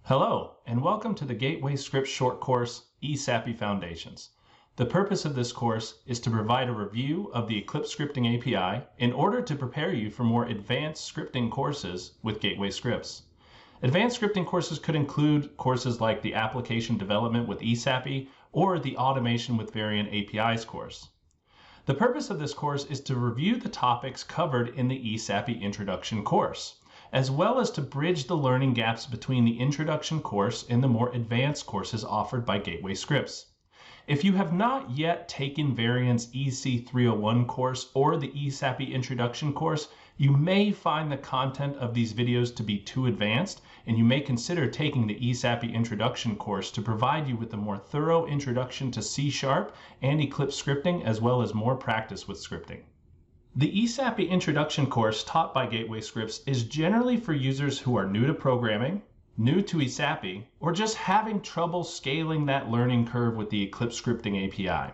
Hello, and welcome to the Gateway Scripts short course, ESAPI Foundations. The purpose of this course is to provide a review of the Eclipse Scripting API in order to prepare you for more advanced scripting courses with Gateway Scripts. Advanced scripting courses could include courses like the Application Development with ESAPI or the Automation with Variant APIs course. The purpose of this course is to review the topics covered in the ESAPI Introduction course, as well as to bridge the learning gaps between the introduction course and the more advanced courses offered by Gateway Scripts. If you have not yet taken Variant's EC301 course or the ESAPI Introduction course, you may find the content of these videos to be too advanced, and you may consider taking the ESAPI Introduction course to provide you with a more thorough introduction to C# and Eclipse scripting, as well as more practice with scripting. The ESAPI Introduction course taught by Gateway Scripts is generally for users who are new to programming, new to ESAPI, or just having trouble scaling that learning curve with the Eclipse Scripting API.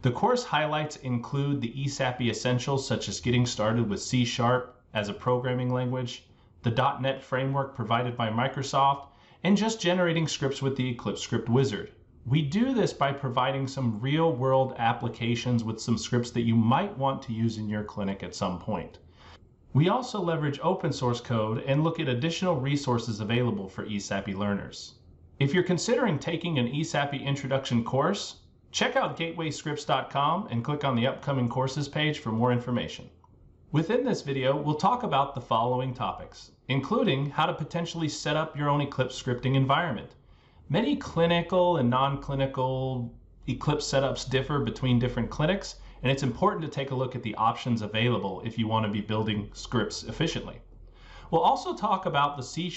The course highlights include the ESAPI essentials such as getting started with C# as a programming language, the .NET framework provided by Microsoft, and just generating scripts with the Eclipse Script Wizard. We do this by providing some real-world applications with some scripts that you might want to use in your clinic at some point. We also leverage open source code and look at additional resources available for ESAPI learners. If you're considering taking an ESAPI Introduction course, check out gatewayscripts.com and click on the upcoming courses page for more information. Within this video, we'll talk about the following topics, including how to potentially set up your own Eclipse scripting environment. Many clinical and non-clinical Eclipse setups differ between different clinics, and it's important to take a look at the options available if you want to be building scripts efficiently. We'll also talk about the C#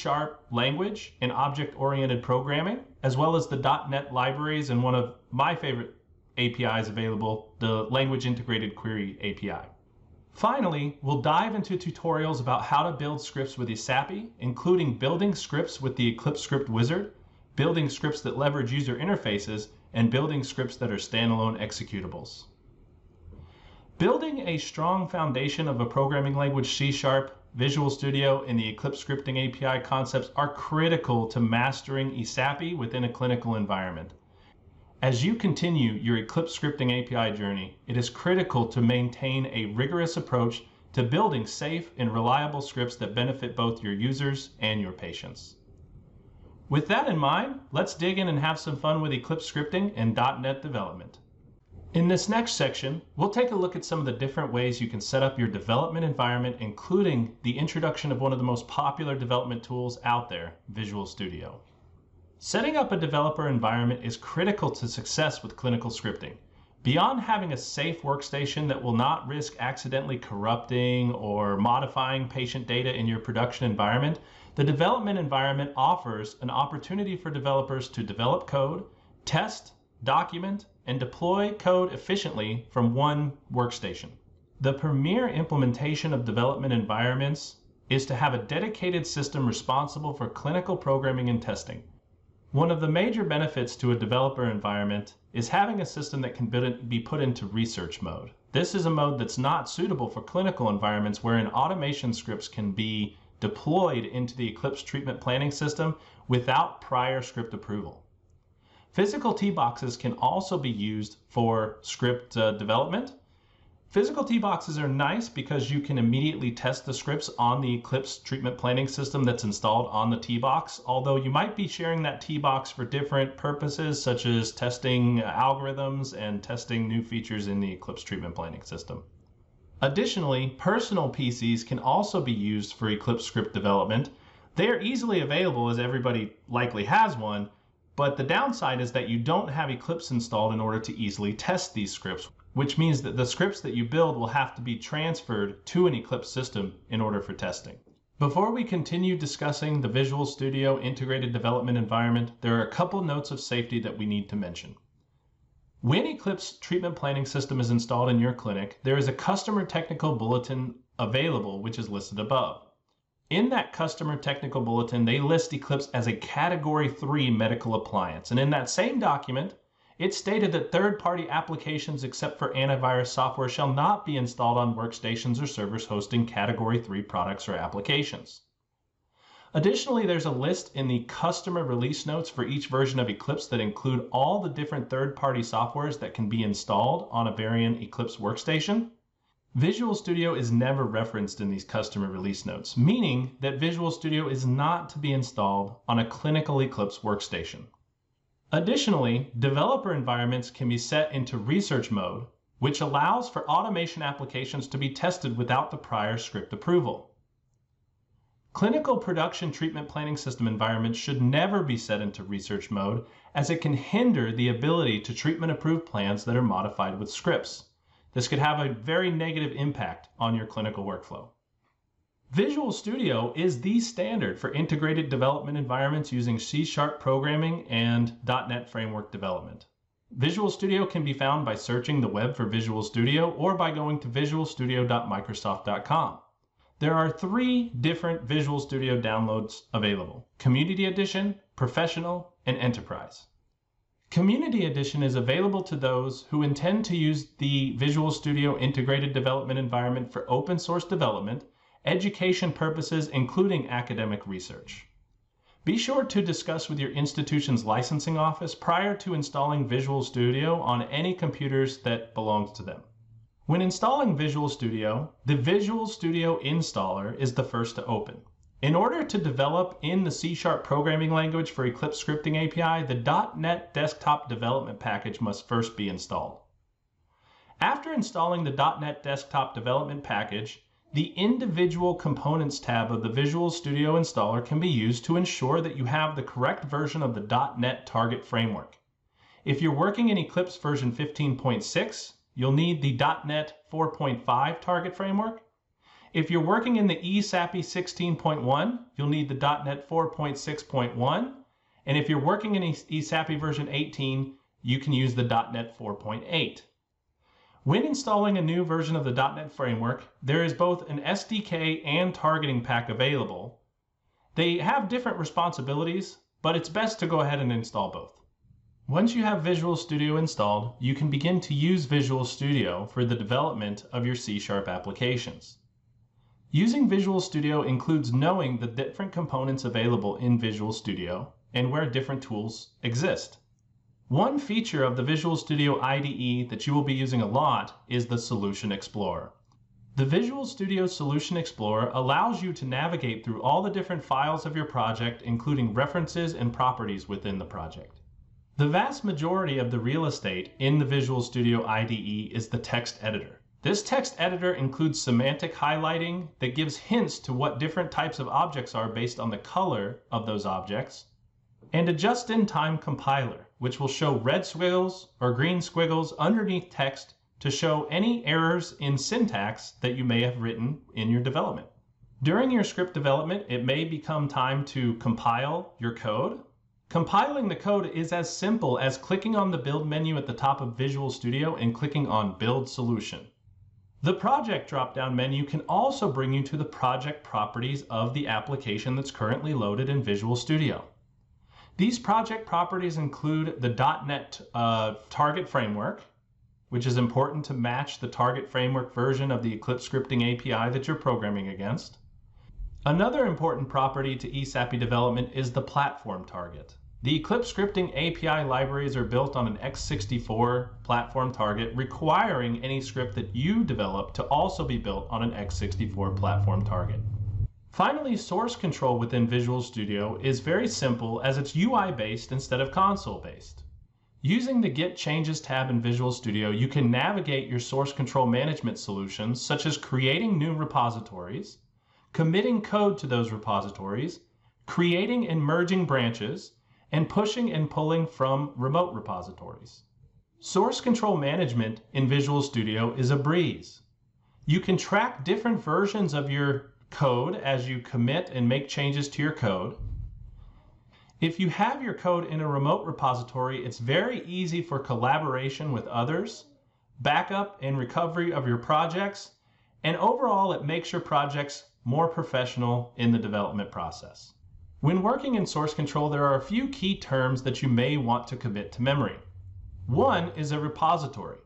language and object-oriented programming, as well as the .NET libraries and one of my favorite APIs available, the Language Integrated Query API. Finally, we'll dive into tutorials about how to build scripts with ESAPI, including building scripts with the Eclipse Script Wizard, building scripts that leverage user interfaces, and building scripts that are standalone executables. Building a strong foundation of a programming language C#, Visual Studio, and the Eclipse Scripting API concepts are critical to mastering ESAPI within a clinical environment. As you continue your Eclipse Scripting API journey, it is critical to maintain a rigorous approach to building safe and reliable scripts that benefit both your users and your patients. With that in mind, let's dig in and have some fun with Eclipse scripting and .NET development. In this next section, we'll take a look at some of the different ways you can set up your development environment, including the introduction of one of the most popular development tools out there, Visual Studio. Setting up a developer environment is critical to success with clinical scripting. Beyond having a safe workstation that will not risk accidentally corrupting or modifying patient data in your production environment, the development environment offers an opportunity for developers to develop code, test, document, and deploy code efficiently from one workstation. The premier implementation of development environments is to have a dedicated system responsible for clinical programming and testing. One of the major benefits to a developer environment is having a system that can be put into research mode. This is a mode that's not suitable for clinical environments wherein automation scripts can be deployed into the Eclipse treatment planning system without prior script approval. Physical T-boxes can also be used for script development. Physical T-boxes are nice because you can immediately test the scripts on the Eclipse treatment planning system that's installed on the T-box, although you might be sharing that T-box for different purposes, such as testing algorithms and testing new features in the Eclipse treatment planning system. Additionally, personal PCs can also be used for Eclipse script development. They are easily available as everybody likely has one, but the downside is that you don't have Eclipse installed in order to easily test these scripts, which means that the scripts that you build will have to be transferred to an Eclipse system in order for testing. Before we continue discussing the Visual Studio integrated development environment, there are a couple notes of safety that we need to mention. When Eclipse treatment planning system is installed in your clinic, there is a customer technical bulletin available, which is listed above. In that customer technical bulletin, they list Eclipse as a Category 3 medical appliance. And in that same document, it stated that third-party applications except for antivirus software shall not be installed on workstations or servers hosting Category 3 products or applications. Additionally, there's a list in the customer release notes for each version of Eclipse that include all the different third-party softwares that can be installed on a Varian Eclipse workstation. Visual Studio is never referenced in these customer release notes, meaning that Visual Studio is not to be installed on a clinical Eclipse workstation. Additionally, developer environments can be set into research mode, which allows for automation applications to be tested without the prior script approval. Clinical production treatment planning system environments should never be set into research mode, as it can hinder the ability to treatment approve plans that are modified with scripts. This could have a very negative impact on your clinical workflow. Visual Studio is the standard for integrated development environments using C# programming and .NET framework development. Visual Studio can be found by searching the web for Visual Studio or by going to visualstudio.microsoft.com. There are 3 different Visual Studio downloads available: Community Edition, Professional, and Enterprise. Community Edition is available to those who intend to use the Visual Studio integrated development environment for open source development, education purposes, including academic research. Be sure to discuss with your institution's licensing office prior to installing Visual Studio on any computers that belong to them. When installing Visual Studio, the Visual Studio installer is the first to open. In order to develop in the C# programming language for Eclipse Scripting API, the .NET Desktop Development Package must first be installed. After installing the .NET Desktop Development Package, the Individual Components tab of the Visual Studio installer can be used to ensure that you have the correct version of the .NET Target Framework. If you're working in Eclipse version 15.6, you'll need the .NET 4.5 Target Framework. If you're working in the ESAPI 16.1, you'll need the .NET 4.6.1. And if you're working in ESAPI version 18, you can use the .NET 4.8. When installing a new version of the .NET Framework, there is both an SDK and targeting pack available. They have different responsibilities, but it's best to go ahead and install both. Once you have Visual Studio installed, you can begin to use Visual Studio for the development of your C# applications. Using Visual Studio includes knowing the different components available in Visual Studio and where different tools exist. One feature of the Visual Studio IDE that you will be using a lot is the Solution Explorer. The Visual Studio Solution Explorer allows you to navigate through all the different files of your project, including references and properties within the project. The vast majority of the real estate in the Visual Studio IDE is the text editor. This text editor includes semantic highlighting that gives hints to what different types of objects are based on the color of those objects, and a just-in-time compiler, which will show red squiggles or green squiggles underneath text to show any errors in syntax that you may have written in your development. During your script development, it may become time to compile your code. Compiling the code is as simple as clicking on the Build menu at the top of Visual Studio and clicking on Build Solution. The Project drop-down menu can also bring you to the project properties of the application that's currently loaded in Visual Studio. These project properties include the .NET Target Framework, which is important to match the Target Framework version of the Eclipse Scripting API that you're programming against. Another important property to ESAPI development is the platform target. The Eclipse Scripting API libraries are built on an x64 platform target, requiring any script that you develop to also be built on an x64 platform target. Finally, source control within Visual Studio is very simple, as it's UI-based instead of console-based. Using the Git Changes tab in Visual Studio, you can navigate your source control management solutions, such as creating new repositories, committing code to those repositories, creating and merging branches, and pushing and pulling from remote repositories. Source control management in Visual Studio is a breeze. You can track different versions of your code as you commit and make changes to your code. If you have your code in a remote repository, it's very easy for collaboration with others, backup and recovery of your projects, and overall it makes your projects more professional in the development process. When working in source control, there are a few key terms that you may want to commit to memory. One is a repository.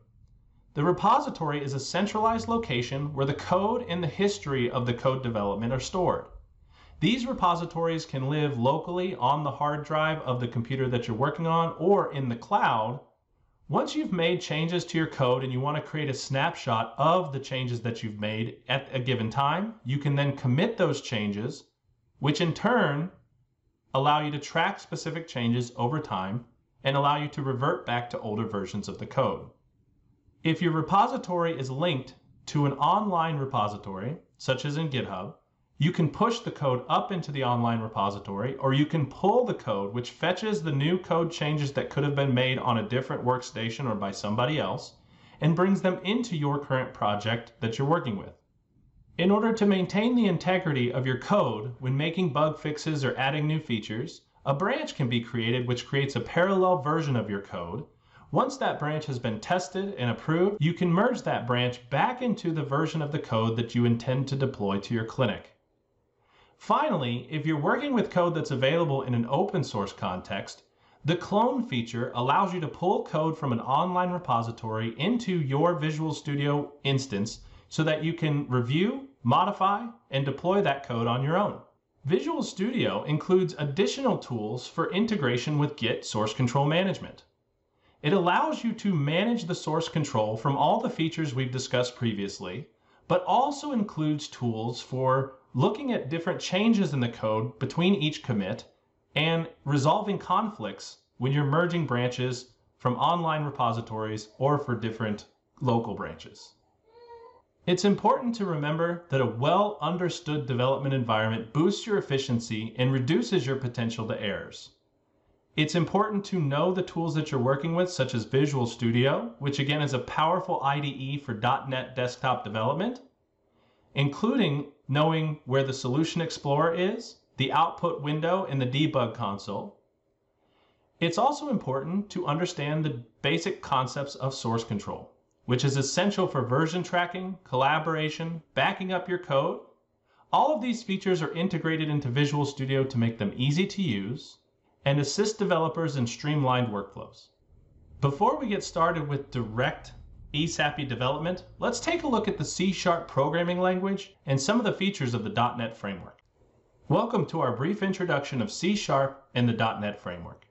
The repository is a centralized location where the code and the history of the code development are stored. These repositories can live locally on the hard drive of the computer that you're working on or in the cloud. Once you've made changes to your code and you want to create a snapshot of the changes that you've made at a given time, you can then commit those changes, which in turn allow you to track specific changes over time and allow you to revert back to older versions of the code. If your repository is linked to an online repository, such as in GitHub, you can push the code up into the online repository, or you can pull the code, which fetches the new code changes that could have been made on a different workstation or by somebody else, and brings them into your current project that you're working with. In order to maintain the integrity of your code when making bug fixes or adding new features, a branch can be created which creates a parallel version of your code. Once that branch has been tested and approved, you can merge that branch back into the version of the code that you intend to deploy to your clinic. Finally, if you're working with code that's available in an open source context, the clone feature allows you to pull code from an online repository into your Visual Studio instance so that you can review, modify, and deploy that code on your own. Visual Studio includes additional tools for integration with Git source control management. It allows you to manage the source control from all the features we've discussed previously, but also includes tools for looking at different changes in the code between each commit and resolving conflicts when you're merging branches from online repositories or for different local branches. It's important to remember that a well understood development environment boosts your efficiency and reduces your potential to errors. It's important to know the tools that you're working with, such as Visual Studio, which again is a powerful IDE for .NET desktop development, including knowing where the Solution Explorer is, the output window, and the debug console. It's also important to understand the basic concepts of source control, which is essential for version tracking, collaboration, backing up your code. All of these features are integrated into Visual Studio to make them easy to use and assist developers in streamlined workflows. Before we get started with direct ESAPI development, let's take a look at the C# programming language and some of the features of the .NET framework. Welcome to our brief introduction of C# and the .NET framework.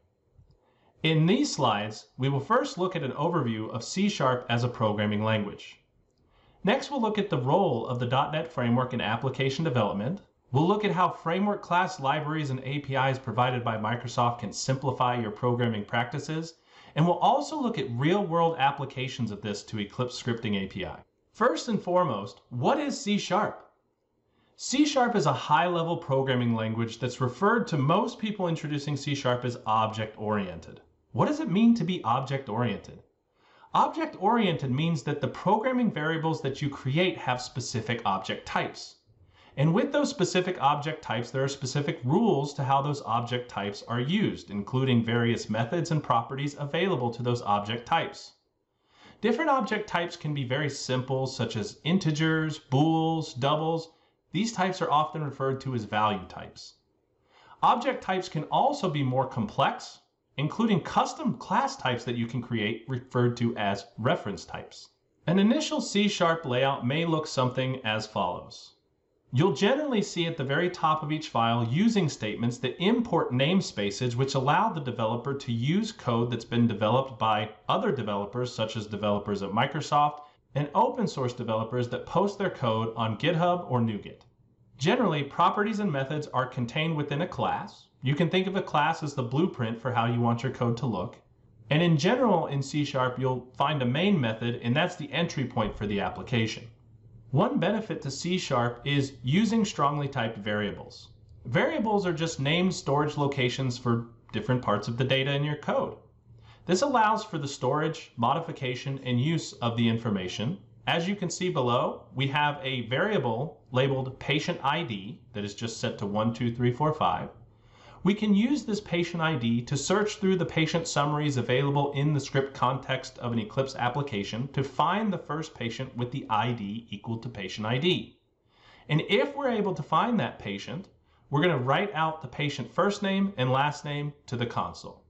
In these slides, we will first look at an overview of C# as a programming language. Next, we'll look at the role of the .NET framework in application development. We'll look at how framework class libraries and APIs provided by Microsoft can simplify your programming practices. And we'll also look at real-world applications of this to Eclipse Scripting API. First and foremost, what is C#? C# is a high-level programming language that's referred to most people introducing C# as object-oriented. What does it mean to be object-oriented? Object-oriented means that the programming variables that you create have specific object types. And with those specific object types, there are specific rules to how those object types are used, including various methods and properties available to those object types. Different object types can be very simple, such as integers, bools, doubles. These types are often referred to as value types. Object types can also be more complex, including custom class types that you can create, referred to as reference types. An initial C# layout may look something as follows. You'll generally see at the very top of each file using statements that import namespaces which allow the developer to use code that's been developed by other developers, such as developers at Microsoft, and open source developers that post their code on GitHub or NuGet. Generally, properties and methods are contained within a class. You can think of a class as the blueprint for how you want your code to look. And in general, in C#, you'll find a main method, and that's the entry point for the application. One benefit to C# is using strongly typed variables. Variables are just named storage locations for different parts of the data in your code. This allows for the storage, modification, and use of the information. As you can see below, we have a variable labeled patient ID that is just set to 1, 2, 3, 4, 5. We can use this patient ID to search through the patient summaries available in the script context of an Eclipse application to find the first patient with the ID equal to patient ID. And if we're able to find that patient, we're going to write out the patient first name and last name to the console.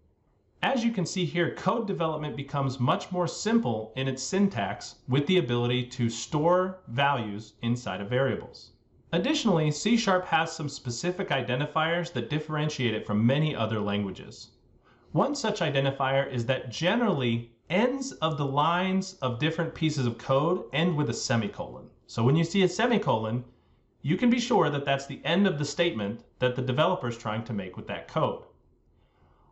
As you can see here, code development becomes much more simple in its syntax with the ability to store values inside of variables. Additionally, C# has some specific identifiers that differentiate it from many other languages. One such identifier is that generally ends of the lines of different pieces of code end with a semicolon. So when you see a semicolon, you can be sure that that's the end of the statement that the developer is trying to make with that code.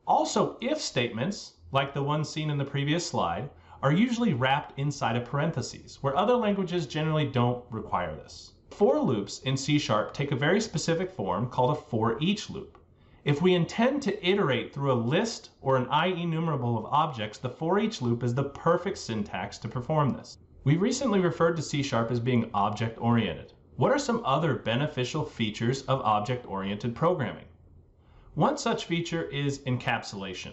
Also, if statements, like the one seen in the previous slide, are usually wrapped inside of parentheses, where other languages generally don't require this. For loops in C# take a very specific form called a for each loop. If we intend to iterate through a list or an IEnumerable of objects, the for each loop is the perfect syntax to perform this. We recently referred to C# as being object-oriented. What are some other beneficial features of object-oriented programming? One such feature is encapsulation.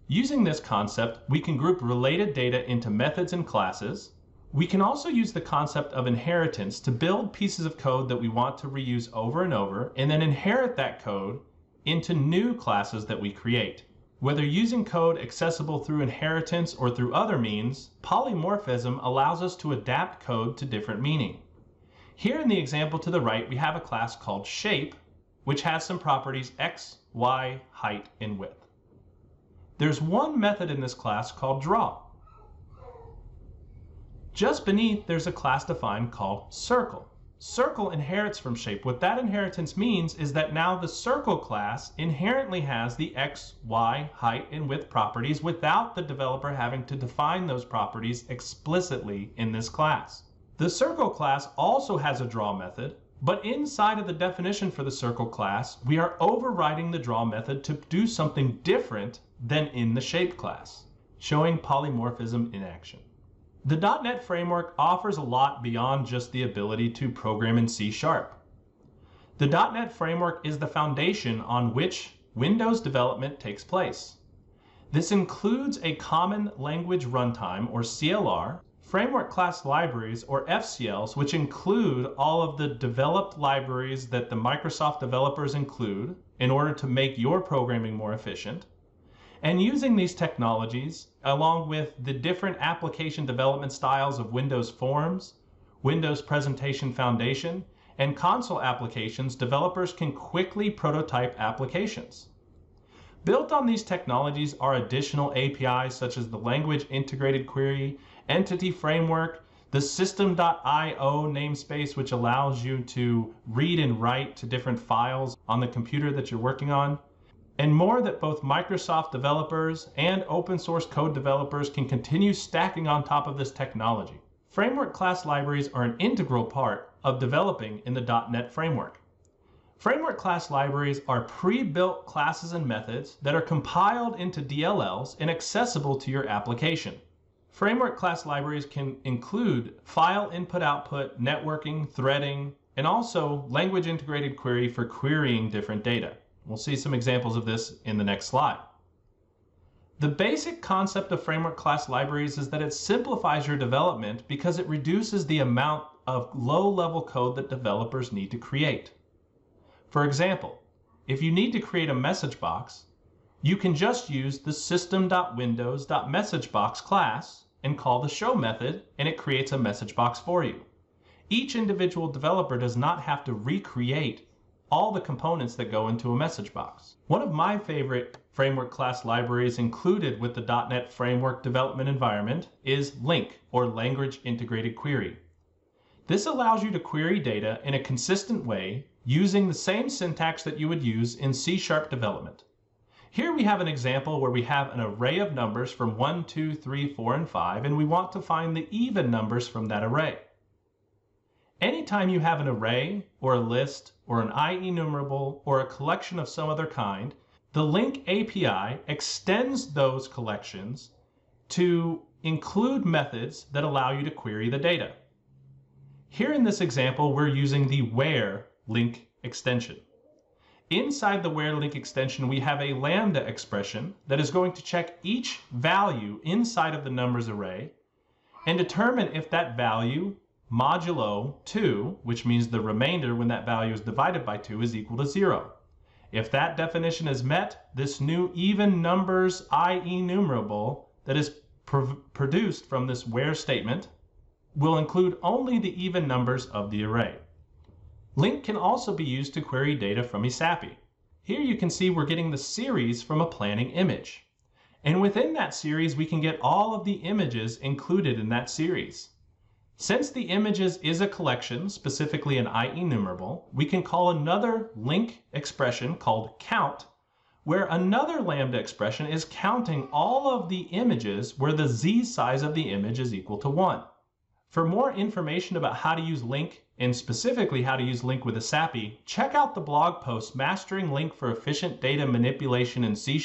Using this concept, we can group related data into methods and classes. We can also use the concept of inheritance to build pieces of code that we want to reuse over and over, and then inherit that code into new classes that we create. Whether using code accessible through inheritance or through other means, polymorphism allows us to adapt code to different meaning. Here in the example to the right, we have a class called shape, which has some properties x, y, height, and width. There's one method in this class called draw. Just beneath, there's a class defined called circle. Circle inherits from shape. What that inheritance means is that now the circle class inherently has the x, y, height, and width properties without the developer having to define those properties explicitly in this class. The circle class also has a draw method, but inside of the definition for the circle class, we are overriding the draw method to do something different than in the shape class, showing polymorphism in action. The .NET framework offers a lot beyond just the ability to program in C#. The .NET framework is the foundation on which Windows development takes place. This includes a common language runtime, or CLR, framework class libraries, or FCLs, which include all of the developed libraries that the Microsoft developers include in order to make your programming more efficient. And using these technologies, along with the different application development styles of Windows Forms, Windows Presentation Foundation, and console applications, developers can quickly prototype applications. Built on these technologies are additional APIs such as the Language Integrated Query, Entity Framework, the System.io namespace, which allows you to read and write to different files on the computer that you're working on, and more that both Microsoft developers and open source code developers can continue stacking on top of this technology. Framework class libraries are an integral part of developing in the .NET framework. Framework class libraries are pre-built classes and methods that are compiled into DLLs and accessible to your application. Framework class libraries can include file input-output, networking, threading, and also language integrated query for querying different data. We'll see some examples of this in the next slide. The basic concept of framework class libraries is that it simplifies your development because it reduces the amount of low-level code that developers need to create. For example, if you need to create a message box, you can just use the system.windows.messagebox class and call the show method, and it creates a message box for you. Each individual developer does not have to recreate all the components that go into a message box. One of my favorite framework class libraries included with the .NET framework development environment is LINQ, or Language Integrated Query. This allows you to query data in a consistent way using the same syntax that you would use in C# development. Here we have an example where we have an array of numbers from 1, 2, 3, 4, and 5, and we want to find the even numbers from that array. Anytime you have an array, or a list, or an IEnumerable, or a collection of some other kind, the LINQ API extends those collections to include methods that allow you to query the data. Here in this example, we're using the where LINQ extension. Inside the where LINQ extension, we have a lambda expression that is going to check each value inside of the numbers array and determine if that value modulo 2, which means the remainder when that value is divided by 2, is equal to 0. If that definition is met, this new even numbers IEnumerable that is produced from this where statement will include only the even numbers of the array. LINQ can also be used to query data from ESAPI. Here you can see we're getting the series from a planning image. And within that series, we can get all of the images included in that series. Since the images is a collection, specifically an IEnumerable, we can call another LINQ expression called count, where another lambda expression is counting all of the images where the z size of the image is equal to 1. For more information about how to use LINQ, and specifically how to use LINQ with ESAPI, check out the blog post Mastering LINQ for Efficient Data Manipulation in C#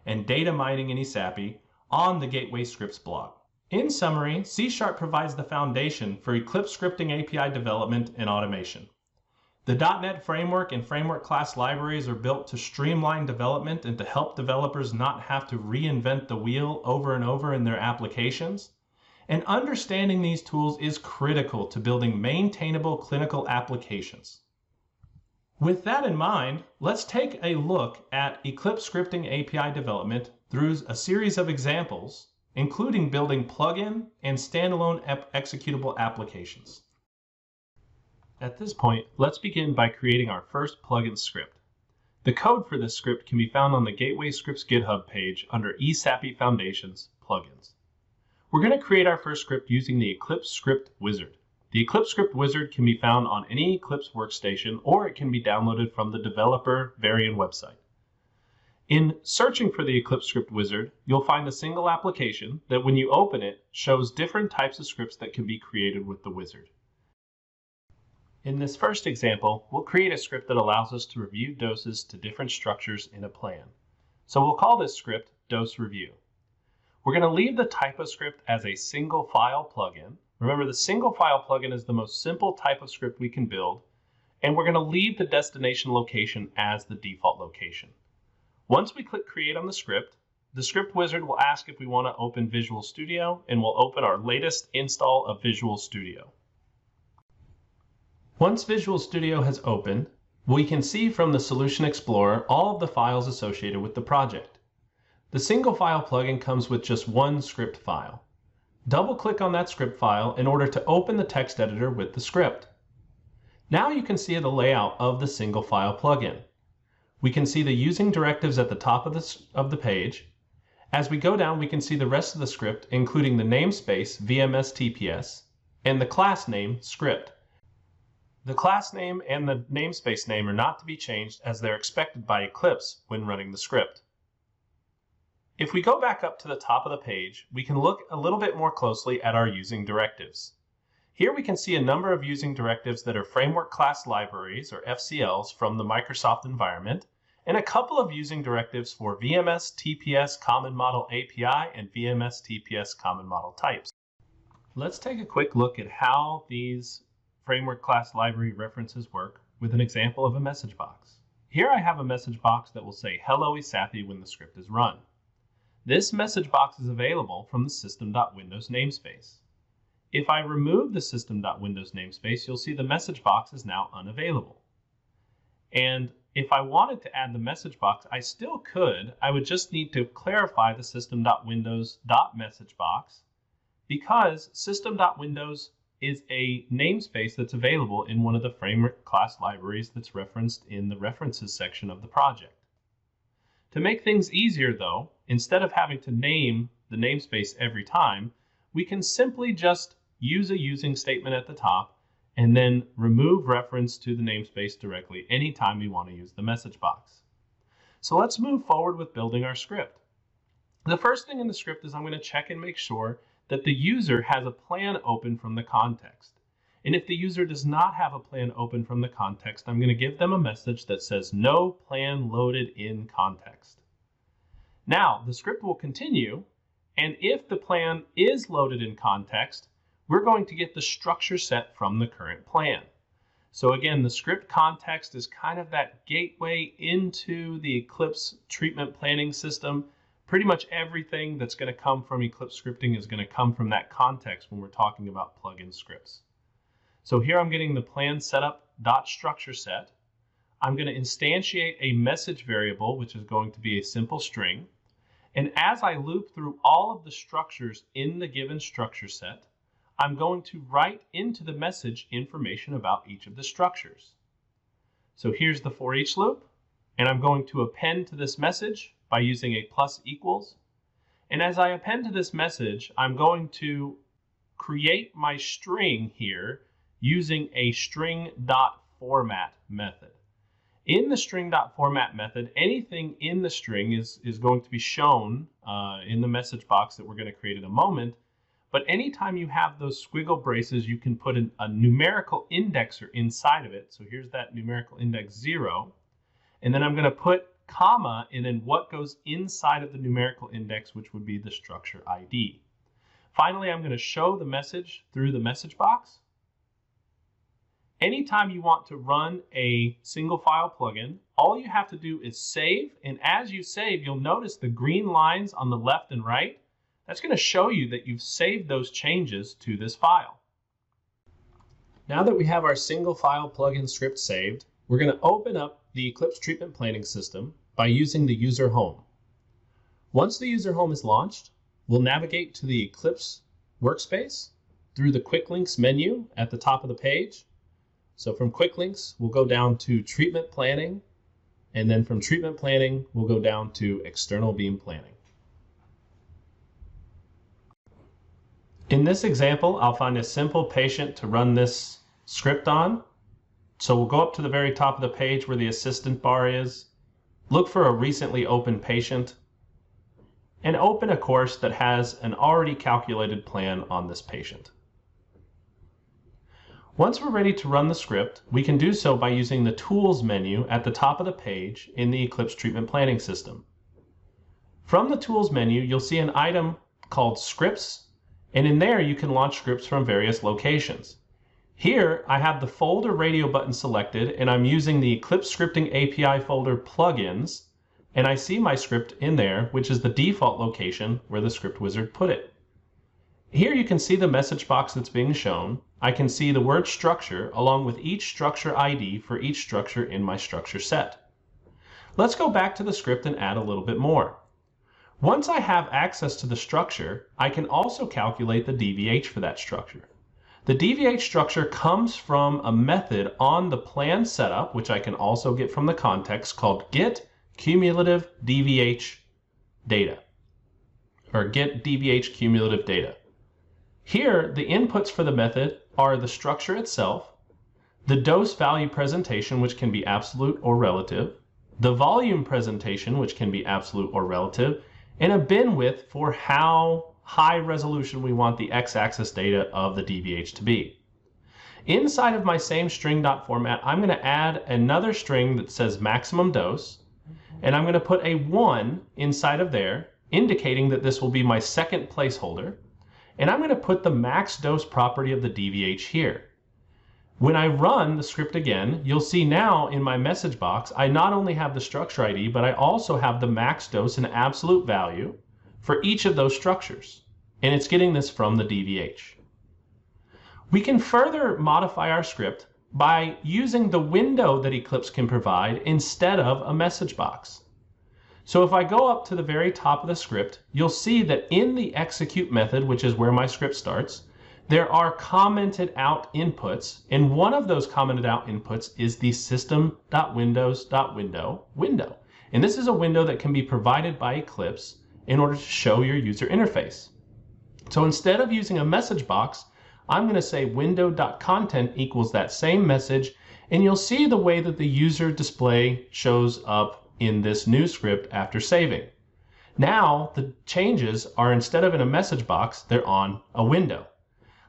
and Data Mining in ESAPI on the Gateway Scripts blog. In summary, C# provides the foundation for Eclipse scripting API development and automation. The .NET framework and framework class libraries are built to streamline development and to help developers not have to reinvent the wheel over and over in their applications. And understanding these tools is critical to building maintainable clinical applications. With that in mind, let's take a look at Eclipse scripting API development through a series of examples, including building plugin and standalone executable applications. At this point, let's begin by creating our first plugin script. The code for this script can be found on the Gateway Scripts GitHub page under ESAPI Foundations plugins. We're going to create our first script using the Eclipse Script Wizard. The Eclipse Script Wizard can be found on any Eclipse workstation, or it can be downloaded from the developer Varian website. In searching for the Eclipse Script Wizard, you'll find a single application that when you open it, shows different types of scripts that can be created with the wizard. In this first example, we'll create a script that allows us to review doses to different structures in a plan. So we'll call this script Dose Review. We're going to leave the type of script as a single file plugin. Remember, the single file plugin is the most simple type of script we can build, and we're going to leave the destination location as the default location. Once we click Create on the script wizard will ask if we want to open Visual Studio, and we'll open our latest install of Visual Studio. Once Visual Studio has opened, we can see from the Solution Explorer all of the files associated with the project. The single file plugin comes with just one script file. Double-click on that script file in order to open the text editor with the script. Now you can see the layout of the single file plugin. We can see the using directives at the top of the page. As we go down, we can see the rest of the script, including the namespace VMS-TPS and the class name script. The class name and the namespace name are not to be changed as they're expected by Eclipse when running the script. If we go back up to the top of the page, we can look a little bit more closely at our using directives. Here we can see a number of using directives that are framework class libraries, or FCLs, from the Microsoft environment, and a couple of using directives for VMS TPS Common Model API and VMS TPS Common Model types. Let's take a quick look at how these framework class library references work with an example of a message box. Here I have a message box that will say Hello ESAPI when the script is run. This message box is available from the system.windows namespace. If I remove the system.windows namespace, you'll see the message box is now unavailable. And if I wanted to add the message box, I still could. I would just need to clarify the system.windows.message box, because system.windows is a namespace that's available in one of the framework class libraries that's referenced in the references section of the project. To make things easier though, instead of having to name the namespace every time, we can simply just use a using statement at the top and then remove reference to the namespace directly anytime we want to use the message box. So let's move forward with building our script. The first thing in the script is I'm going to check and make sure that the user has a plan open from the context. And if the user does not have a plan open from the context, I'm going to give them a message that says no plan loaded in context. Now, the script will continue, and if the plan is loaded in context, we're going to get the structure set from the current plan. So again, the script context is kind of that gateway into the Eclipse treatment planning system. Pretty much everything that's going to come from Eclipse scripting is going to come from that context when we're talking about plugin scripts. So here I'm getting the plan setup.structure set. I'm going to instantiate a message variable, which is going to be a simple string. And as I loop through all of the structures in the given structure set, I'm going to write into the message information about each of the structures. So here's the for each loop, and I'm going to append to this message by using a plus equals. And as I append to this message, I'm going to create my string here using a string.format method. In the string.format method, anything in the string is going to be shown in the message box that we're going to create in a moment. But anytime you have those squiggle braces, you can put a numerical indexer inside of it. So here's that numerical index 0. And then I'm going to put comma and then what goes inside of the numerical index, which would be the structure ID. Finally, I'm going to show the message through the message box. Anytime you want to run a single file plugin, all you have to do is save. And as you save, you'll notice the green lines on the left and right. That's going to show you that you've saved those changes to this file. Now that we have our single file plugin script saved, we're going to open up the Eclipse treatment planning system by using the user home. Once the user home is launched, we'll navigate to the Eclipse workspace through the Quick Links menu at the top of the page. So from Quick Links, we'll go down to Treatment Planning, and then from Treatment Planning, we'll go down to External Beam Planning. In this example, I'll find a simple patient to run this script on. So we'll go up to the very top of the page where the assistant bar is, look for a recently opened patient, and open a course that has an already calculated plan on this patient. Once we're ready to run the script, we can do so by using the Tools menu at the top of the page in the Eclipse treatment planning system. From the Tools menu, you'll see an item called Scripts, and in there you can launch scripts from various locations. Here I have the folder radio button selected, and I'm using the Eclipse Scripting API folder plugins, and I see my script in there, which is the default location where the script wizard put it. Here you can see the message box that's being shown. I can see the word structure along with each structure ID for each structure in my structure set. Let's go back to the script and add a little bit more. Once I have access to the structure, I can also calculate the DVH for that structure. The DVH structure comes from a method on the plan setup, which I can also get from the context, called get cumulative DVH data, or get DVH cumulative data. Here, the inputs for the method are the structure itself, the dose value presentation, which can be absolute or relative, the volume presentation, which can be absolute or relative, and a bin width for how high resolution we want the x-axis data of the DVH to be. Inside of my same string.format, I'm going to add another string that says maximum dose, and I'm going to put a 1 inside of there, indicating that this will be my second placeholder. And I'm going to put the max dose property of the DVH here. When I run the script again, you'll see now in my message box, I not only have the structure ID, but I also have the max dose and absolute value for each of those structures. And it's getting this from the DVH. We can further modify our script by using the window that Eclipse can provide instead of a message box. So if I go up to the very top of the script, you'll see that in the execute method, which is where my script starts, there are commented out inputs, and one of those commented out inputs is the system.windows.window window. And this is a window that can be provided by Eclipse in order to show your user interface. So instead of using a message box, I'm going to say window.content equals that same message, and you'll see the way that the user display shows up in this new script after saving. Now the changes are, instead of in a message box, they're on a window.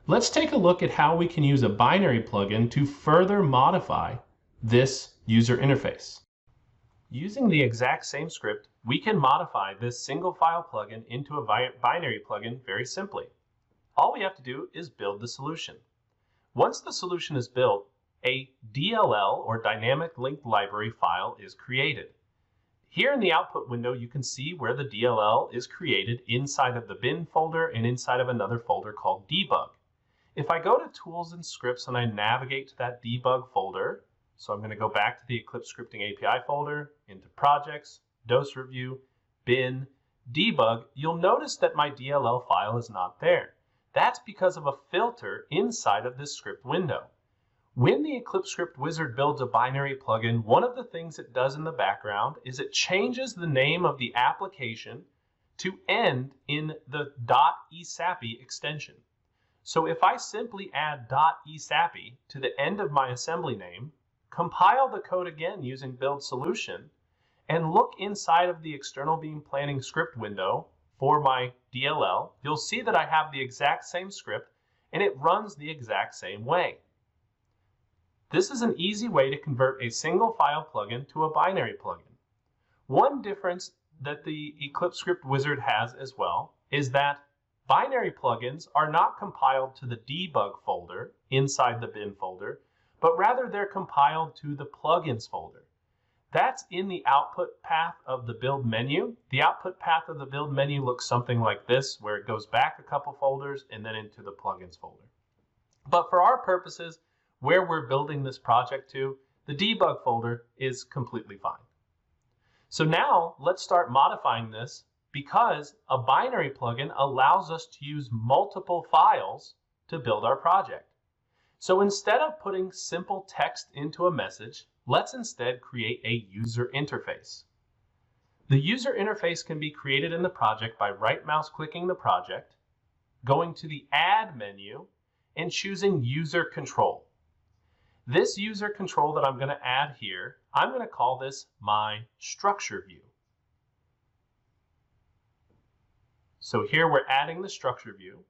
Let's take a look at how we can use a binary plugin to further modify this user interface. Using the exact same script, we can modify this single file plugin into a binary plugin very simply. All we have to do is build the solution. Once the solution is built, a DLL or dynamic linked library file is created. Here in the output window, you can see where the DLL is created inside of the bin folder and inside of another folder called debug. If I go to Tools and Scripts and I navigate to that debug folder, so I'm going to go back to the Eclipse Scripting API folder, into Projects, Dose Review, Bin, Debug, you'll notice that my DLL file is not there. That's because of a filter inside of this script window. When the EclipseScript wizard builds a binary plugin, one of the things it does in the background is it changes the name of the application to end in the .esapi extension. So if I simply add .esapi to the end of my assembly name, compile the code again using build solution, and look inside of the external beam planning script window for my DLL, you'll see that I have the exact same script and it runs the exact same way. This is an easy way to convert a single file plugin to a binary plugin. One difference that the EclipseScript wizard has as well is that binary plugins are not compiled to the debug folder inside the bin folder, but rather they're compiled to the plugins folder. That's in the output path of the build menu. The output path of the build menu looks something like this, where it goes back a couple folders and then into the plugins folder. But for our purposes, where we're building this project to, the debug folder is completely fine. So now let's start modifying this, because a binary plugin allows us to use multiple files to build our project. So instead of putting simple text into a message, let's instead create a user interface. The user interface can be created in the project by right mouse clicking the project, going to the Add menu, and choosing User Control. This user control that I'm going to add here, I'm going to call this my structure view. So here we're adding the structure view.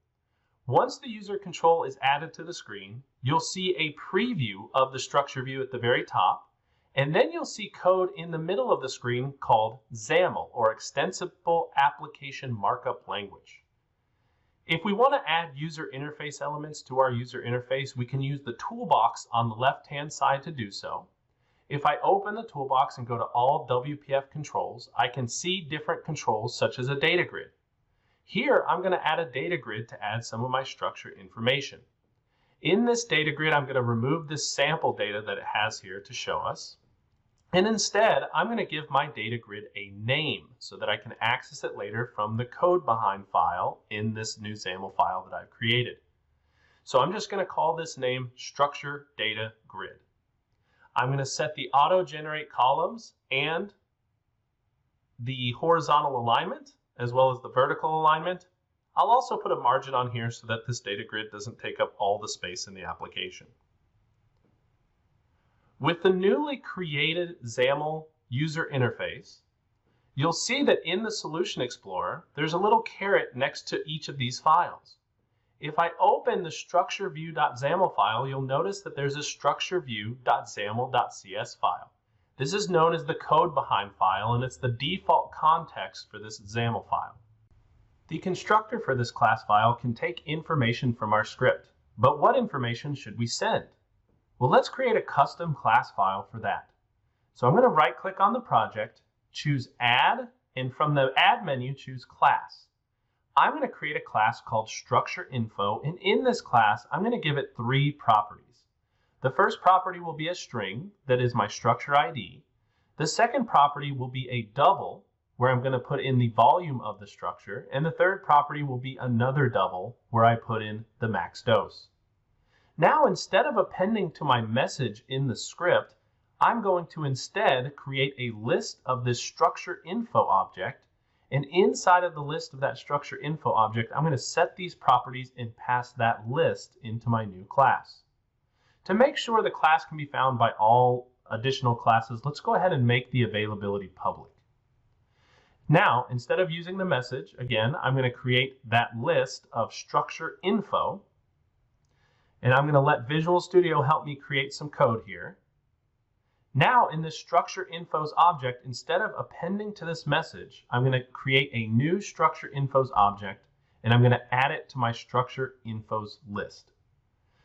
Once the user control is added to the screen, you'll see a preview of the structure view at the very top, and then you'll see code in the middle of the screen called XAML, or Extensible Application Markup Language. If we want to add user interface elements to our user interface, we can use the toolbox on the left-hand side to do so. If I open the toolbox and go to all WPF controls, I can see different controls such as a data grid. Here, I'm going to add a data grid to add some of my structure information. In this data grid, I'm going to remove this sample data that it has here to show us. And instead, I'm going to give my data grid a name so that I can access it later from the code behind file in this new XAML file that I've created. So I'm just going to call this name Structure Data Grid. I'm going to set the auto-generate columns and the horizontal alignment, as well as the vertical alignment. I'll also put a margin on here so that this data grid doesn't take up all the space in the application. With the newly created XAML user interface, you'll see that in the Solution Explorer, there's a little caret next to each of these files. If I open the structureview.xaml file, you'll notice that there's a structureview.xaml.cs file. This is known as the code behind file, and it's the default context for this XAML file. The constructor for this class file can take information from our script, but what information should we send? Well, let's create a custom class file for that. So I'm going to right-click on the project, choose Add, and from the Add menu, choose Class. I'm going to create a class called Structure Info, and in this class, I'm going to give it 3 properties. The first property will be a string, that is my structure ID. The second property will be a double, where I'm going to put in the volume of the structure, and the third property will be another double, where I put in the max dose. Now, instead of appending to my message in the script, I'm going to instead create a list of this structure info object, and inside of the list of that structure info object, I'm going to set these properties and pass that list into my new class. To make sure the class can be found by all additional classes, let's go ahead and make the availability public. Now, instead of using the message, again, I'm going to create that list of structure info. And I'm going to let Visual Studio help me create some code here. Now in this structure infos object, instead of appending to this message, I'm going to create a new structure infos object, and I'm going to add it to my structure infos list.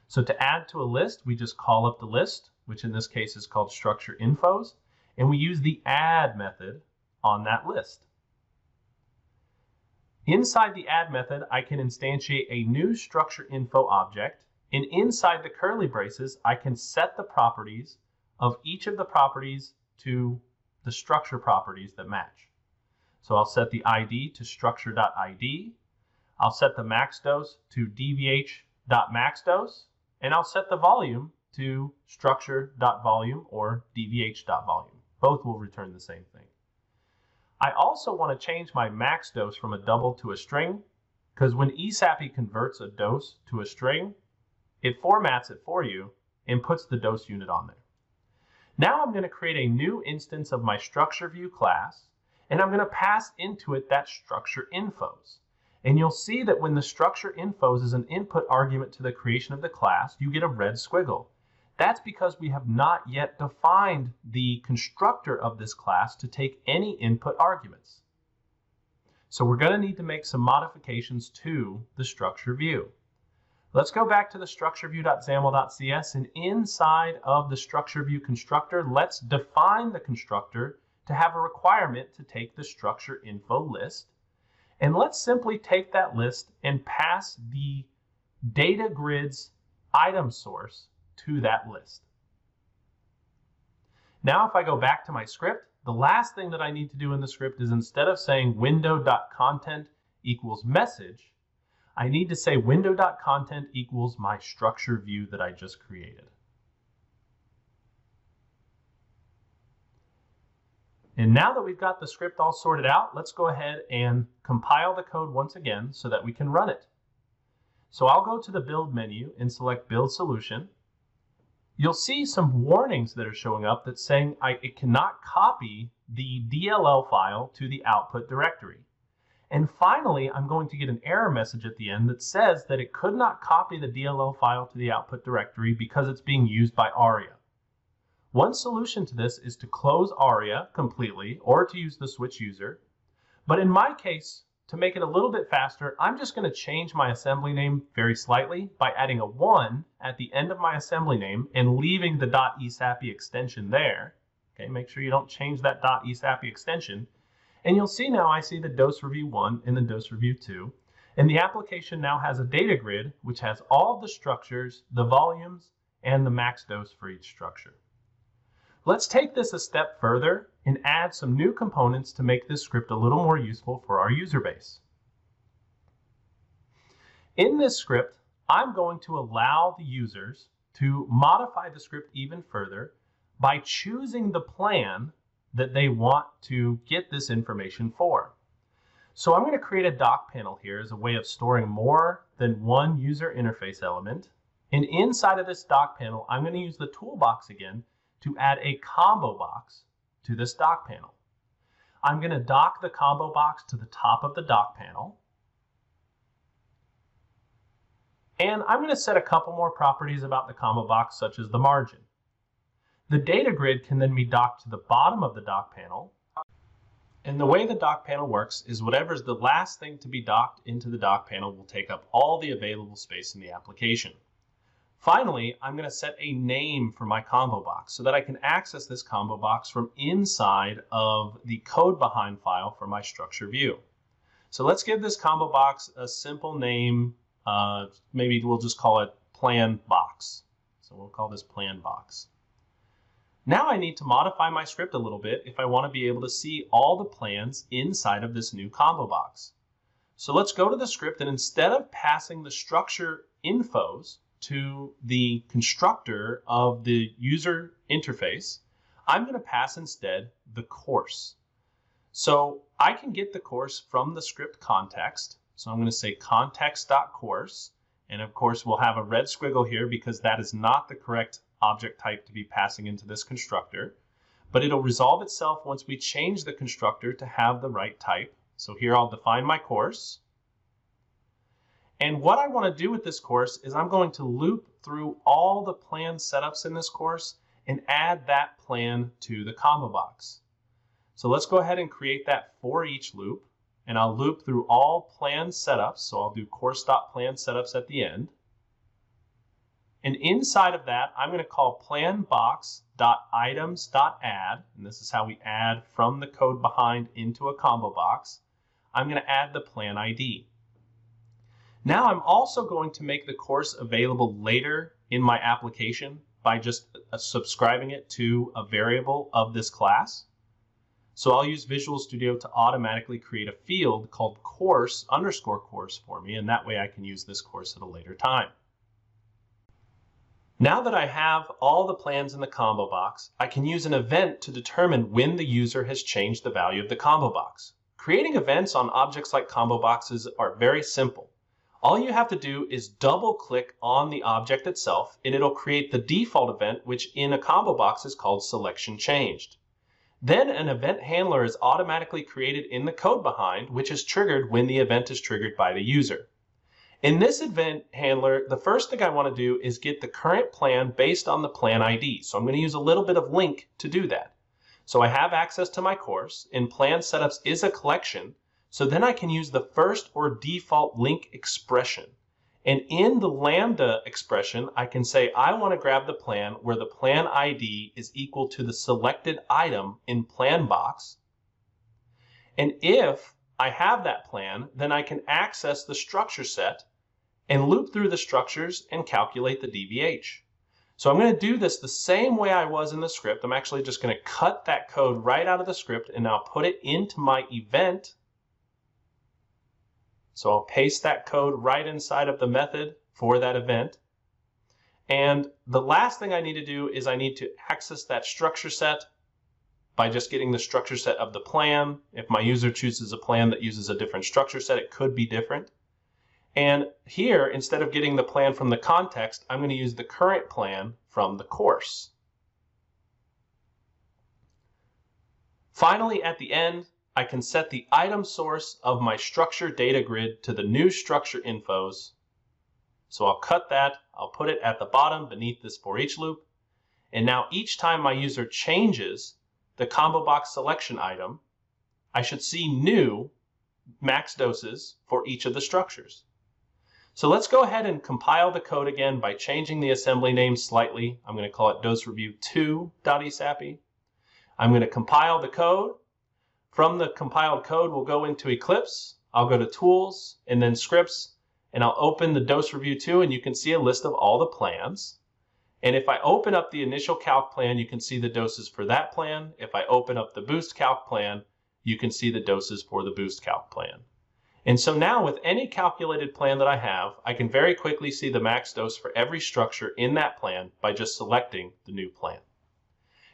So to add to a list, we just call up the list, which in this case is called structure infos, and we use the add method on that list. Inside the add method, I can instantiate a new structure info object. And inside the curly braces, I can set the properties of each of the properties to the structure properties that match. So I'll set the ID to structure.id. I'll set the max dose to dvh.maxdose. And I'll set the volume to structure.volume or dvh.volume. Both will return the same thing. I also want to change my max dose from a double to a string, because when ESAPI converts a dose to a string, it formats it for you and puts the dose unit on there. Now I'm going to create a new instance of my structure view class, and I'm going to pass into it that structure infos. And you'll see that when the structure infos is an input argument to the creation of the class, you get a red squiggle. That's because we have not yet defined the constructor of this class to take any input arguments. So we're going to need to make some modifications to the structure view. Let's go back to the structureview.xaml.cs, and inside of the structure view constructor, let's define the constructor to have a requirement to take the structure info list. And let's simply take that list and pass the data grid's item source to that list. Now if I go back to my script, the last thing that I need to do in the script is, instead of saying window.content equals message, I need to say window.content equals my structure view that I just created. And now that we've got the script all sorted out, let's go ahead and compile the code once again so that we can run it. So I'll go to the build menu and select build solution. You'll see some warnings that are showing up that's saying it cannot copy the DLL file to the output directory. And finally, I'm going to get an error message at the end that says that it could not copy the DLL file to the output directory because it's being used by ARIA. One solution to this is to close ARIA completely or to use the switch user. But in my case, to make it a little bit faster, I'm just going to change my assembly name very slightly by adding a 1 at the end of my assembly name and leaving the .esapi extension there. Okay, make sure you don't change that .esapi extension. And you'll see now I see the dose review 1 and the dose review 2. And the application now has a data grid which has all the structures, the volumes, and the max dose for each structure. Let's take this a step further and add some new components to make this script a little more useful for our user base. In this script, I'm going to allow the users to modify the script even further by choosing the plan that they want to get this information for. So I'm going to create a doc panel here as a way of storing more than one user interface element. And inside of this doc panel, I'm going to use the toolbox again to add a combo box to this doc panel. I'm going to dock the combo box to the top of the doc panel. And I'm going to set a couple more properties about the combo box, such as the margin. The data grid can then be docked to the bottom of the doc panel. And the way the doc panel works is whatever is the last thing to be docked into the doc panel will take up all the available space in the application. Finally, I'm going to set a name for my combo box so that I can access this combo box from inside of the code behind file for my structure view. So let's give this combo box a simple name. Maybe we'll just call it plan box. So we'll call this plan box. Now I need to modify my script a little bit if I want to be able to see all the plans inside of this new combo box. So let's go to the script, and instead of passing the structure infos to the constructor of the user interface, I'm going to pass instead the course. So I can get the course from the script context. So I'm going to say context.course, and of course we'll have a red squiggle here because that is not the correct object type to be passing into this constructor, but it'll resolve itself once we change the constructor to have the right type. So here I'll define my course. And what I want to do with this course is I'm going to loop through all the plan setups in this course and add that plan to the combo box. So let's go ahead and create that for each loop, and I'll loop through all plan setups. So I'll do course.plan setups at the end. And inside of that, I'm going to call planbox.items.add, and this is how we add from the code behind into a combo box. I'm going to add the plan ID. Now I'm also going to make the course available later in my application by just subscribing it to a variable of this class. So I'll use Visual Studio to automatically create a field called course_course for me, and that way I can use this course at a later time. Now that I have all the plans in the combo box, I can use an event to determine when the user has changed the value of the combo box. Creating events on objects like combo boxes are very simple. All you have to do is double click on the object itself and it'll create the default event, which in a combo box is called selection changed. Then an event handler is automatically created in the code behind, which is triggered when the event is triggered by the user. In this event handler, the first thing I want to do is get the current plan based on the plan ID. So I'm going to use a little bit of LINQ to do that. So I have access to my course, and plan setups is a collection. So then I can use the first or default LINQ expression. And in the lambda expression, I can say I want to grab the plan where the plan ID is equal to the selected item in plan box. And if I have that plan, then I can access the structure set and loop through the structures and calculate the DVH. So I'm going to do this the same way I was in the script. I'm actually just going to cut that code right out of the script and now put it into my event. So I'll paste that code right inside of the method for that event. And the last thing I need to do is I need to access that structure set by just getting the structure set of the plan. If my user chooses a plan that uses a different structure set, it could be different. And here, instead of getting the plan from the context, I'm going to use the current plan from the course. Finally, at the end, I can set the item source of my structure data grid to the new structure infos. So I'll cut that, I'll put it at the bottom beneath this for each loop. And now each time my user changes the combo box selection item, I should see new max doses for each of the structures. So let's go ahead and compile the code again by changing the assembly name slightly. I'm going to call it dosereview2.esapi. I'm going to compile the code. From the compiled code, we'll go into Eclipse. I'll go to Tools and then Scripts, and I'll open the dosereview2, and you can see a list of all the plans. And if I open up the initial calc plan, you can see the doses for that plan. If I open up the boost calc plan, you can see the doses for the boost calc plan. And so now with any calculated plan that I have, I can very quickly see the max dose for every structure in that plan by just selecting the new plan.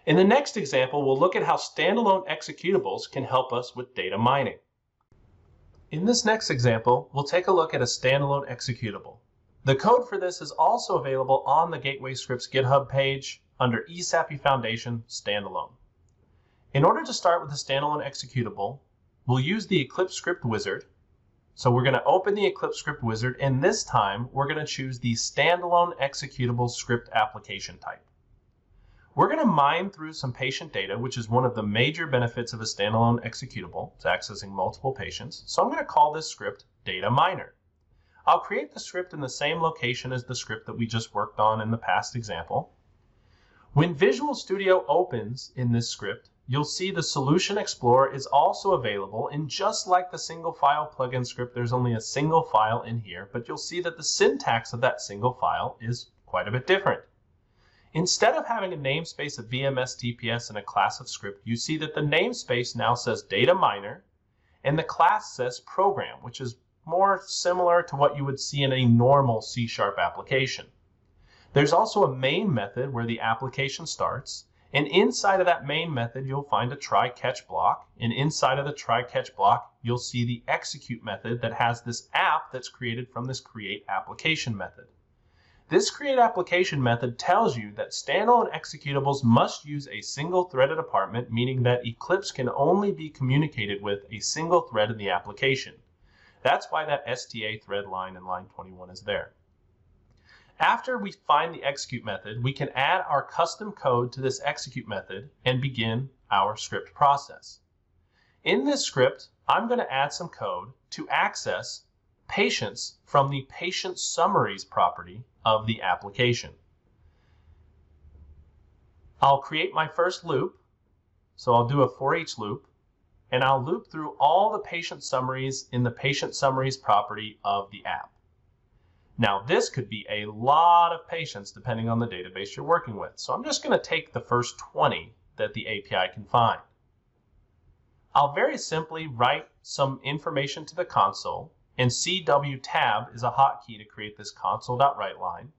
In the next example, we'll look at how standalone executables can help us with data mining. In this next example, we'll take a look at a standalone executable. The code for this is also available on the Gateway Scripts GitHub page under ESAPI Foundation Standalone. In order to start with a standalone executable, we'll use the Eclipse script wizard. So we're going to open the Eclipse script wizard, and this time we're going to choose the standalone executable script application type. We're going to mine through some patient data, which is one of the major benefits of a standalone executable. It's accessing multiple patients. So I'm going to call this script Data Miner. I'll create the script in the same location as the script that we just worked on in the past example. When Visual Studio opens in this script, you'll see the Solution Explorer is also available, and just like the single file plugin script, there's only a single file in here, but you'll see that the syntax of that single file is quite a bit different. Instead of having a namespace of VMS TPS and a class of script, you see that the namespace now says Data Miner, and the class says Program, which is more similar to what you would see in a normal C# application. There's also a main method where the application starts, and inside of that main method, you'll find a try-catch block, and inside of the try-catch block, you'll see the execute method that has this app that's created from this create application method. This create application method tells you that standalone executables must use a single threaded department, meaning that Eclipse can only be communicated with a single thread in the application. That's why that STA thread line in line 21 is there. After we find the execute method, we can add our custom code to this execute method and begin our script process. In this script, I'm going to add some code to access patients from the patient summaries property of the application. I'll create my first loop, so I'll do a for each loop, and I'll loop through all the patient summaries in the patient summaries property of the app. Now this could be a lot of patients depending on the database you're working with, so I'm just going to take the first 20 that the API can find. I'll very simply write some information to the console, and CW tab is a hotkey to create this console.write line.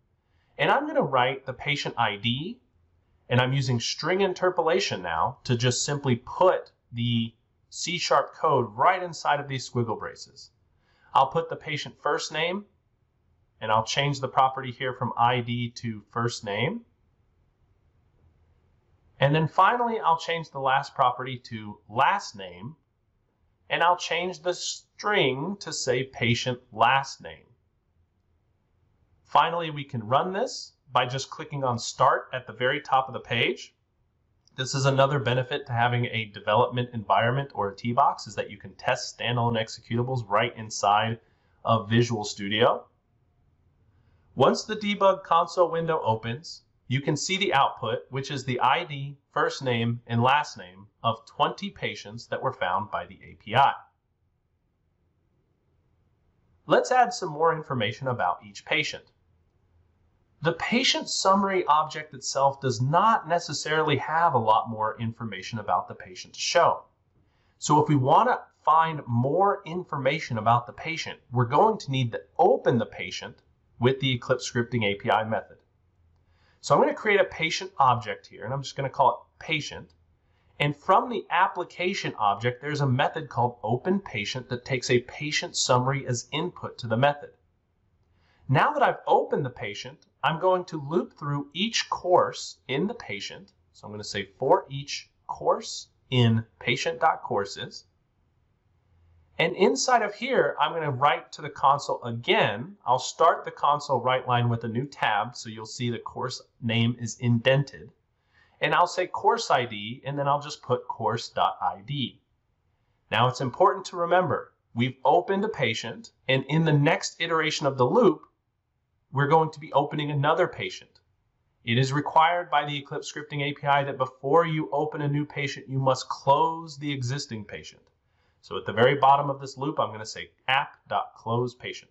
And I'm going to write the patient ID, and I'm using string interpolation now to just simply put the C# code right inside of these squiggle braces. I'll put the patient first name, and I'll change the property here from ID to first name. And then finally, I'll change the last property to last name, and I'll change the string to say patient last name. Finally, we can run this by just clicking on Start at the very top of the page. This is another benefit to having a development environment or a T-box, is that you can test standalone executables right inside of Visual Studio. Once the debug console window opens, you can see the output, which is the ID, first name, and last name of 20 patients that were found by the API. Let's add some more information about each patient. The patient summary object itself does not necessarily have a lot more information about the patient to show. So if we want to find more information about the patient, we're going to need to open the patient with the Eclipse Scripting API method. So I'm going to create a patient object here, and I'm just going to call it patient. And from the application object, there's a method called openPatient that takes a patient summary as input to the method. Now that I've opened the patient, I'm going to loop through each course in the patient. So I'm going to say for each course in patient.courses. And inside of here, I'm going to write to the console again. I'll start the console write line with a new tab, so you'll see the course name is indented. And I'll say course ID, and then I'll just put course.id. Now it's important to remember, we've opened a patient, and in the next iteration of the loop, we're going to be opening another patient. It is required by the Eclipse Scripting API that before you open a new patient, you must close the existing patient. So at the very bottom of this loop, I'm going to say app.closePatient.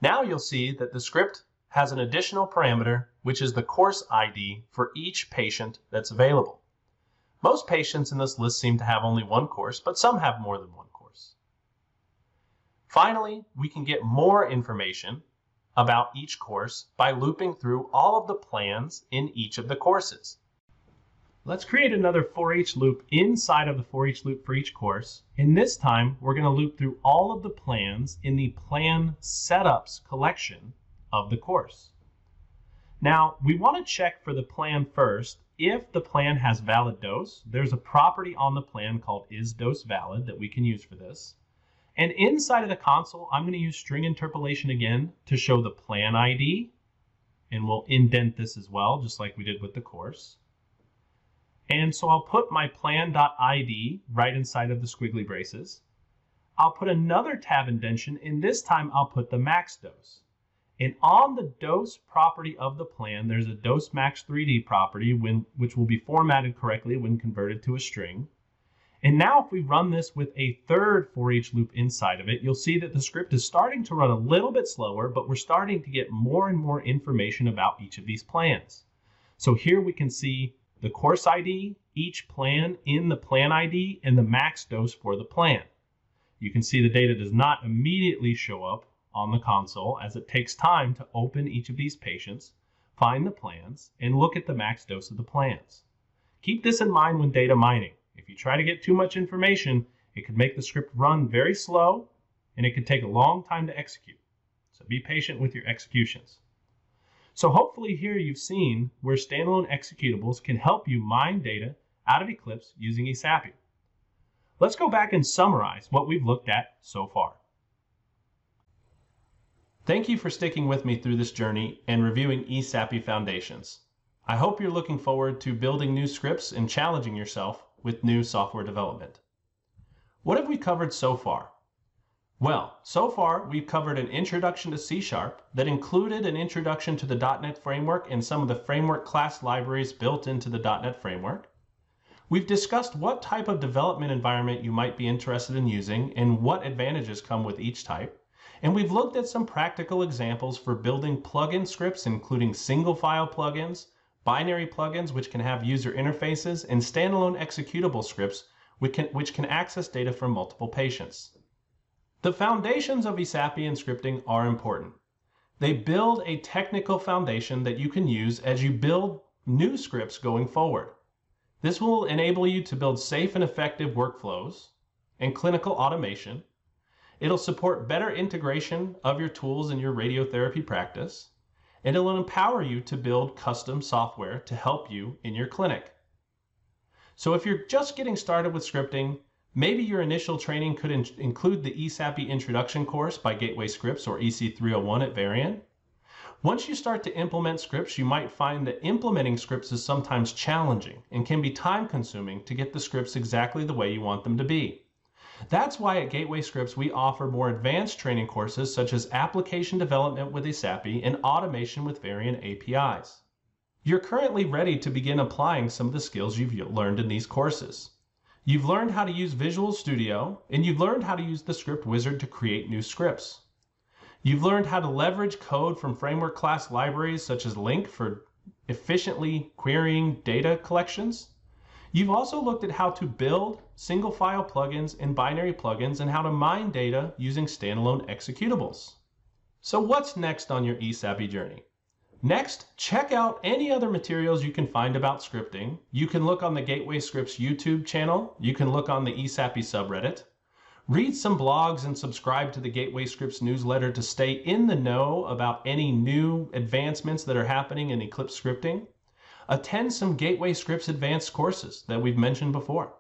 Now you'll see that the script has an additional parameter, which is the course ID for each patient that's available. Most patients in this list seem to have only one course, but some have more than one course. Finally, we can get more information about each course by looping through all of the plans in each of the courses. Let's create another for each loop inside of the for each loop for each course. And this time, we're going to loop through all of the plans in the plan setups collection of the course. Now, we want to check for the plan first. If the plan has valid dose, there's a property on the plan called isDoseValid that we can use for this. And inside of the console, I'm going to use string interpolation again to show the plan ID. And we'll indent this as well, just like we did with the course. And so I'll put my plan.id right inside of the squiggly braces. I'll put another tab indentation, and this time I'll put the max dose. And on the dose property of the plan, there's a dose max 3D property which will be formatted correctly when converted to a string. And now if we run this with a third for each loop inside of it, you'll see that the script is starting to run a little bit slower, but we're starting to get more and more information about each of these plans. So here we can see the course ID, each plan in the plan ID, and the max dose for the plan. You can see the data does not immediately show up on the console as it takes time to open each of these patients, find the plans, and look at the max dose of the plans. Keep this in mind when data mining. If you try to get too much information, it could make the script run very slow, and it could take a long time to execute. So be patient with your executions. So hopefully here you've seen where standalone executables can help you mine data out of Eclipse using ESAPI. Let's go back and summarize what we've looked at so far. Thank you for sticking with me through this journey and reviewing ESAPI Foundations. I hope you're looking forward to building new scripts and challenging yourself with new software development. What have we covered so far? Well, so far we've covered an introduction to C# that included an introduction to the .NET framework and some of the framework class libraries built into the .NET framework. We've discussed what type of development environment you might be interested in using and what advantages come with each type. And we've looked at some practical examples for building plugin scripts, including single file plugins, binary plugins which can have user interfaces, and standalone executable scripts which can access data from multiple patients. The foundations of ESAPI and scripting are important. They build a technical foundation that you can use as you build new scripts going forward. This will enable you to build safe and effective workflows and clinical automation. It'll support better integration of your tools in your radiotherapy practice, and it'll empower you to build custom software to help you in your clinic. So if you're just getting started with scripting, maybe your initial training could include the ESAPI Introduction course by Gateway Scripts or EC301 at Varian. Once you start to implement scripts, you might find that implementing scripts is sometimes challenging and can be time-consuming to get the scripts exactly the way you want them to be. That's why at Gateway Scripts we offer more advanced training courses such as application development with ESAPI and automation with Varian APIs. You're currently ready to begin applying some of the skills you've learned in these courses. You've learned how to use Visual Studio, and you've learned how to use the script wizard to create new scripts. You've learned how to leverage code from framework class libraries such as LINQ for efficiently querying data collections. You've also looked at how to build single file plugins and binary plugins and how to mine data using standalone executables. So what's next on your ESAPI journey? Next, check out any other materials you can find about scripting. You can look on the Gateway Scripts YouTube channel. You can look on the ESAPI subreddit. Read some blogs and subscribe to the Gateway Scripts newsletter to stay in the know about any new advancements that are happening in Eclipse scripting. Attend some Gateway Scripts advanced courses that we've mentioned before.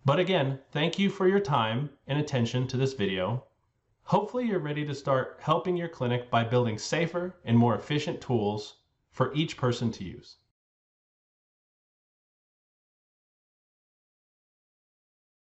But again, thank you for your time and attention to this video. Hopefully you're ready to start helping your clinic by building safer and more efficient tools for each person to use.